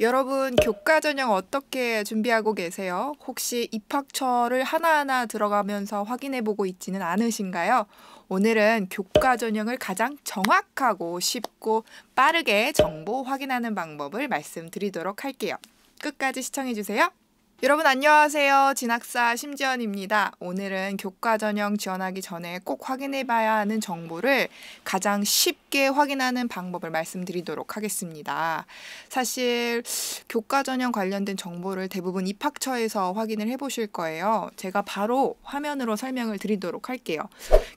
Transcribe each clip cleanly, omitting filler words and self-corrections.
여러분, 교과 전형 어떻게 준비하고 계세요? 혹시 입학처를 하나하나 들어가면서 확인해 보고 있지는 않으신가요? 오늘은 교과 전형을 가장 정확하고 쉽고 빠르게 정보 확인하는 방법을 말씀드리도록 할게요. 끝까지 시청해 주세요. 여러분 안녕하세요. 진학사 심지연입니다. 오늘은 교과 전형 지원하기 전에 꼭 확인해 봐야 하는 정보를 가장 쉽게 확인하는 방법을 말씀드리도록 하겠습니다. 사실 교과 전형 관련된 정보를 대부분 입학처에서 확인을 해 보실 거예요. 제가 바로 화면으로 설명을 드리도록 할게요.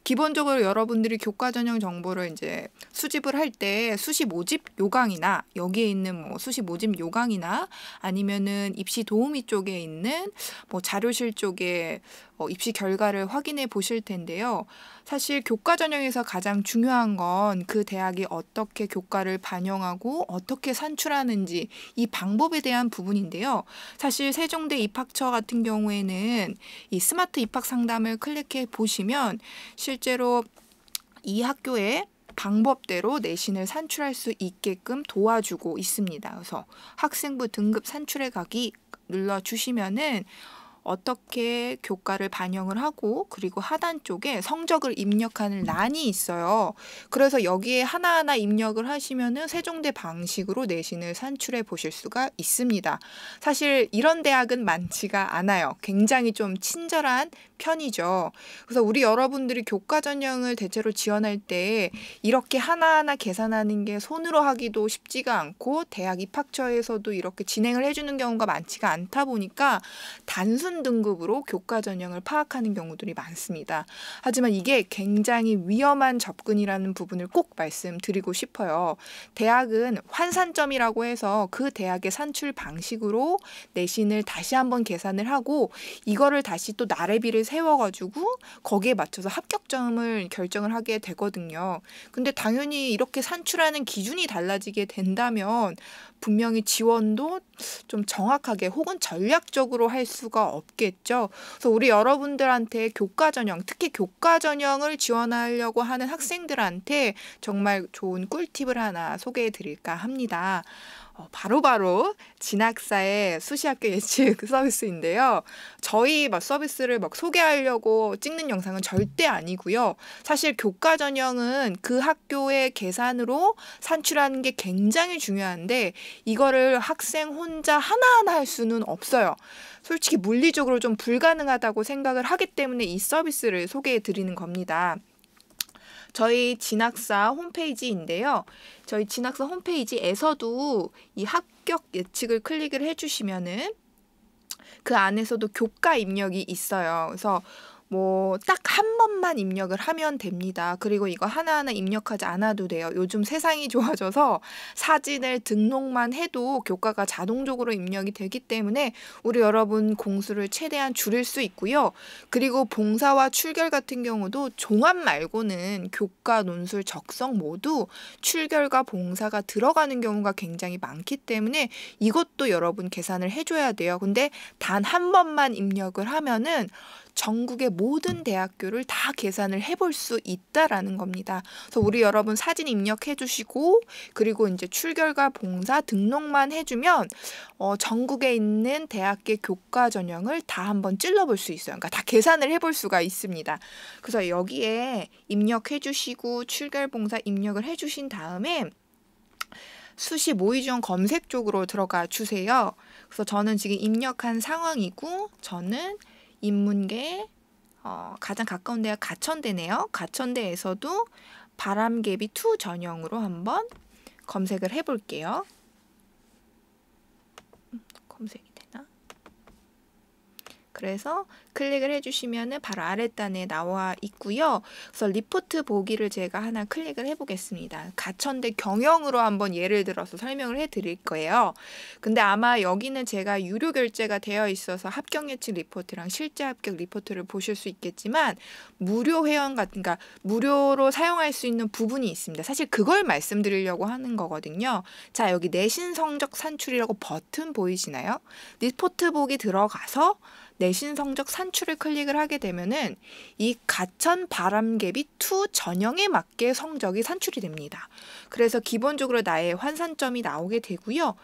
기본적으로 여러분들이 교과 전형 정보를 이제 수집을 할 때 수시 모집 요강이나 여기에 있는 수시 모집 요강이나 아니면은 입시 도우미 쪽에 있는 자료실 쪽에 입시 결과를 확인해 보실 텐데요. 사실 교과 전형에서 가장 중요한 건 그 대학이 어떻게 교과를 반영하고 어떻게 산출하는지 이 방법에 대한 부분인데요. 사실 세종대 입학처 같은 경우에는 이 스마트 입학 상담을 클릭해 보시면 실제로 이 학교의 방법대로 내신을 산출할 수 있게끔 도와주고 있습니다. 그래서 학생부 등급 산출에 가기 눌러주시면은 어떻게 교과를 반영을 하고 그리고 하단 쪽에 성적을 입력하는 란이 있어요. 그래서 여기에 하나하나 입력을 하시면은 세종대 방식으로 내신을 산출해 보실 수가 있습니다. 사실 이런 대학은 많지가 않아요. 굉장히 좀 친절한 편이죠. 그래서 우리 여러분들이 교과 전형을 대체로 지원할 때 이렇게 하나하나 계산하는 게 손으로 하기도 쉽지가 않고 대학 입학처에서도 이렇게 진행을 해주는 경우가 많지가 않다 보니까 단순 등급으로 교과 전형을 파악하는 경우들이 많습니다. 하지만 이게 굉장히 위험한 접근이라는 부분을 꼭 말씀드리고 싶어요. 대학은 환산점이라고 해서 그 대학의 산출 방식으로 내신을 다시 한번 계산을 하고 이거를 다시 또 나래비를 세워가지고 거기에 맞춰서 합격점을 결정을 하게 되거든요. 근데 당연히 이렇게 산출하는 기준이 달라지게 된다면 분명히 지원도 좀 정확하게 혹은 전략적으로 할 수가 없겠죠. 그래서 우리 여러분들한테 교과 전형, 특히 교과 전형을 지원하려고 하는 학생들한테 정말 좋은 꿀팁을 하나 소개해 드릴까 합니다. 바로 진학사의 수시합격 예측 서비스인데요. 저희 서비스를 소개하려고 찍는 영상은 절대 아니고요. 사실 교과 전형은 그 학교의 계산으로 산출하는 게 굉장히 중요한데 이거를 학생 혼자 하나하나 할 수는 없어요. 솔직히 물리적으로 좀 불가능하다고 생각을 하기 때문에 이 서비스를 소개해 드리는 겁니다. 저희 진학사 홈페이지인데요. 저희 진학사 홈페이지에서도 이 합격 예측을 클릭을 해주시면은 그 안에서도 교과 입력이 있어요. 그래서 딱 한 번만 입력을 하면 됩니다. 그리고 이거 하나하나 입력하지 않아도 돼요. 요즘 세상이 좋아져서 사진을 등록만 해도 교과가 자동적으로 입력이 되기 때문에 우리 여러분 공수를 최대한 줄일 수 있고요. 그리고 봉사와 출결 같은 경우도 종합 말고는 교과, 논술, 적성 모두 출결과 봉사가 들어가는 경우가 굉장히 많기 때문에 이것도 여러분 계산을 해줘야 돼요. 근데 단 한 번만 입력을 하면은 전국의 모든 대학교를 다 계산을 해볼 수 있다라는 겁니다. 그래서 우리 여러분 사진 입력해 주시고 그리고 이제 출결과 봉사 등록만 해주면 전국에 있는 대학교 교과 전형을 다 한번 찔러볼 수 있어요. 그러니까 다 계산을 해볼 수가 있습니다. 그래서 여기에 입력해 주시고 출결 봉사 입력을 해주신 다음에 수시 모의 지원 검색 쪽으로 들어가 주세요. 그래서 저는 지금 입력한 상황이고 저는 인문계 가장 가까운 데가 가천대네요. 가천대에서도 바람개비 2 전형으로 한번 검색을 해볼게요. 검색이 되나? 그래서 클릭을 해주시면은 바로 아랫단에 나와 있고요. 그래서 리포트 보기를 제가 하나 클릭을 해보겠습니다. 가천대 경영으로 한번 예를 들어서 설명을 해드릴 거예요. 근데 아마 여기는 제가 유료 결제가 되어 있어서 합격 예측 리포트랑 실제 합격 리포트를 보실 수 있겠지만 무료 회원 같은, 그러니까 무료로 사용할 수 있는 부분이 있습니다. 사실 그걸 말씀드리려고 하는 거거든요. 자, 여기 내신 성적 산출이라고 버튼 보이시나요? 리포트 보기 들어가서 내신 성적 산출을 클릭을 하게 되면은 이 가천 바람개비 2 전형에 맞게 성적이 산출이 됩니다. 그래서 기본적으로 나의 환산점이 나오게 되고요.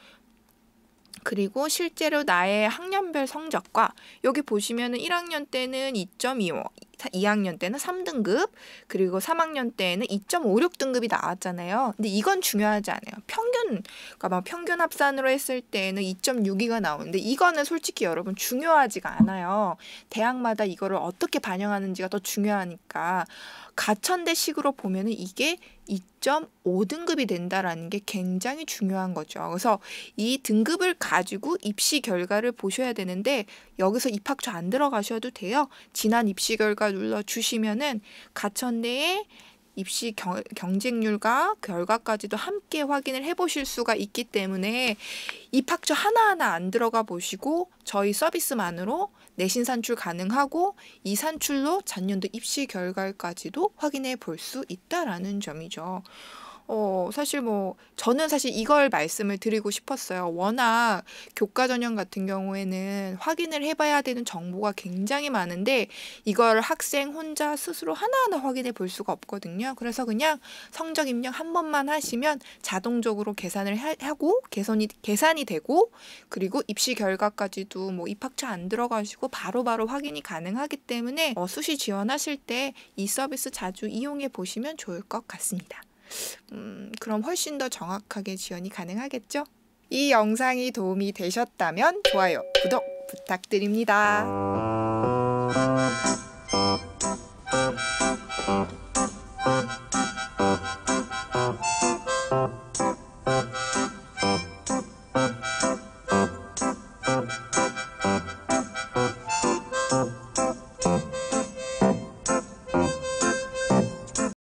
그리고 실제로 나의 학년별 성적과 여기 보시면은 1학년 때는 2.25, 2학년 때는 3등급, 그리고 3학년 때는 2.56등급이 나왔잖아요. 근데 이건 중요하지 않아요. 그러니까 막 평균 합산으로 했을 때는 2.62가 나오는데 이거는 솔직히 여러분 중요하지가 않아요. 대학마다 이거를 어떻게 반영하는지가 더 중요하니까 가천대식으로 보면은 이게 2.5등급이 된다라는 게 굉장히 중요한 거죠. 그래서 이 등급을 가지고 입시 결과를 보셔야 되는데 여기서 입학처 안 들어가셔도 돼요. 지난 입시 결과 눌러주시면은 가천대의 입시 경쟁률과 결과까지도 함께 확인을 해보실 수가 있기 때문에 입학처 하나하나 안 들어가 보시고 저희 서비스만으로 내신 산출 가능하고 이 산출로 전년도 입시 결과까지도 확인해 볼 수 있다라는 점이죠. 사실 저는 사실 이걸 말씀을 드리고 싶었어요. 워낙 교과 전형 같은 경우에는 확인을 해봐야 되는 정보가 굉장히 많은데 이걸 학생 혼자 스스로 하나하나 확인해 볼 수가 없거든요. 그래서 그냥 성적 입력 한 번만 하시면 자동적으로 계산을 하고 계산이 되고 그리고 입시 결과까지도 입학처 안 들어가시고 바로바로 확인이 가능하기 때문에 수시 지원하실 때 이 서비스 자주 이용해 보시면 좋을 것 같습니다. 그럼 훨씬 더 정확하게 지원이 가능하겠죠? 이 영상이 도움이 되셨다면 좋아요, 구독 부탁드립니다.